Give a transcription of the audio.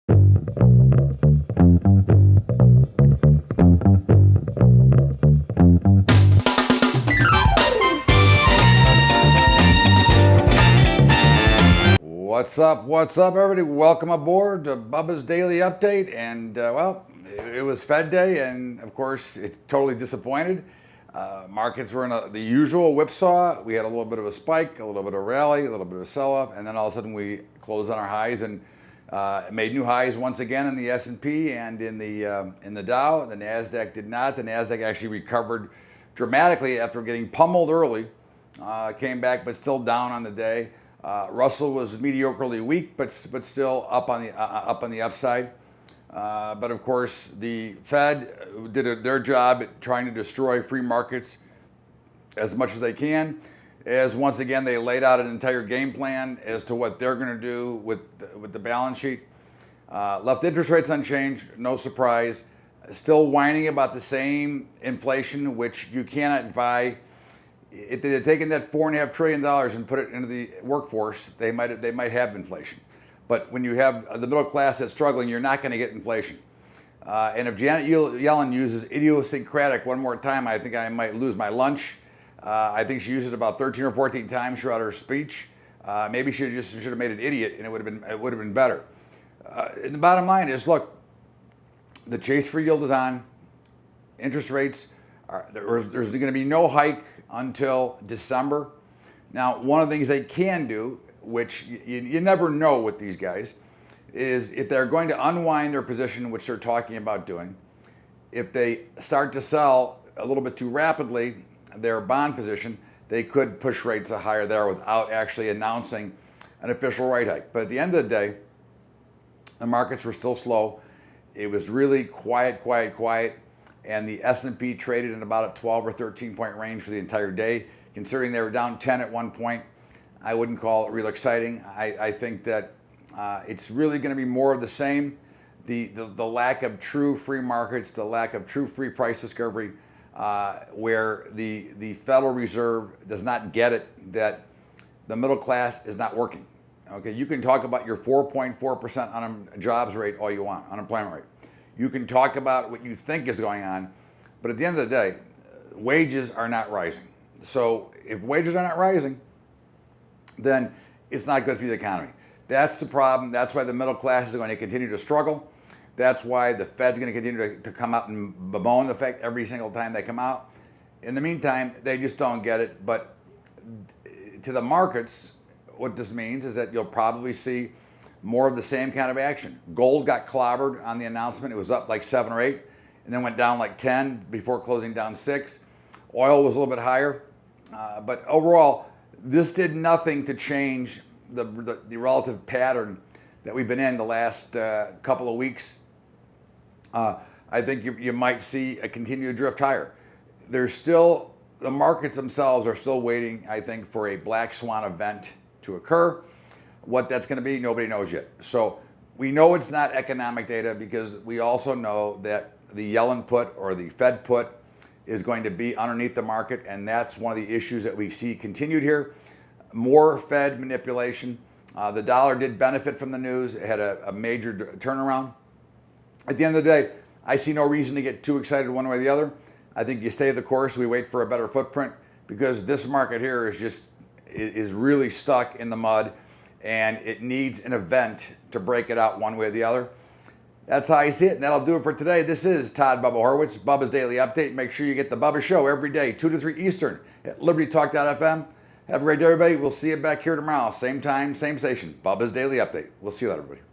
What's up, everybody? Welcome aboard to Bubba's Daily Update. And, well, it was Fed Day, and, of course, it's totally disappointed. Markets were in the usual whipsaw. We had a little bit of a spike, a little bit of a rally, a little bit of a sell-off, and then all of a sudden we closed on our highs and made new highs once again in the S&P and in the Dow. The NASDAQ did not. The NASDAQ actually recovered dramatically after getting pummeled early. Came back, but still down on the day. Russell was mediocrely weak, but still up on the upside. But of course, the Fed did their job at trying to destroy free markets as much as they can. As once again, they laid out an entire game plan as to what they're going to do with the balance sheet. Left interest rates unchanged, no surprise. Still whining about the same inflation, which you cannot buy. If they had taken that $4.5 trillion and put it into the workforce, they might have inflation. But when you have the middle class that's struggling, you're not going to get inflation. And if Janet Yellen uses idiosyncratic one more time, I think I might lose my lunch. I think she used it about 13 or 14 times throughout her speech. Maybe she should have made an idiot, and it would have been better. And the bottom line is, look, the chase for yield is on. Interest rates there's going to be no hike until December. Now, one of the things they can do, which you never know with these guys, is if they're going to unwind their position, which they're talking about doing, if they start to sell a little bit too rapidly their bond position, they could push rates higher there without actually announcing an official rate hike. But at the end of the day, the markets were still slow. It was really quiet. And the S&P traded in about a 12 or 13 point range for the entire day. Considering they were down 10 at one point, I wouldn't call it real exciting. I think that it's really going to be more of the same. The lack of true free markets, the lack of true free price discovery, where the Federal Reserve does not get it that the middle class is not working. Okay, you can talk about your 4.4% jobs rate all you want, unemployment rate. You can talk about what you think is going on, but at the end of the day, wages are not rising. So if wages are not rising, then it's not good for the economy. That's the problem. That's why the middle class is going to continue to struggle. That's why the Fed's going to continue to come out and bemoan the fact every single time they come out. In the meantime, they just don't get it. But to the markets, what this means is that you'll probably see more of the same kind of action. Gold got clobbered on the announcement. It was up like 7 or 8 and then went down like 10 before closing down 6. Oil was a little bit higher. But overall, this did nothing to change the relative pattern that we've been in the last couple of weeks. I think you might see a continued drift higher. The markets themselves are still waiting, I think, for a black swan event to occur. What that's going to be, nobody knows yet. So we know it's not economic data because we also know that the Yellen put or the Fed put is going to be underneath the market, and that's one of the issues that we see continued here. More Fed manipulation. The dollar did benefit from the news. It had a major turnaround. At the end of the day, I see no reason to get too excited one way or the other. I think you stay the course. We wait for a better footprint because this market here is really stuck in the mud, and it needs an event to break it out one way or the other. That's how I see it, and that'll do it for today. This is Todd Bubba Horwitz, Bubba's Daily Update. Make sure you get the Bubba Show every day, 2 to 3 Eastern at LibertyTalk.fm. Have a great day, everybody. We'll see you back here tomorrow. Same time, same station. Bubba's Daily Update. We'll see you later, everybody.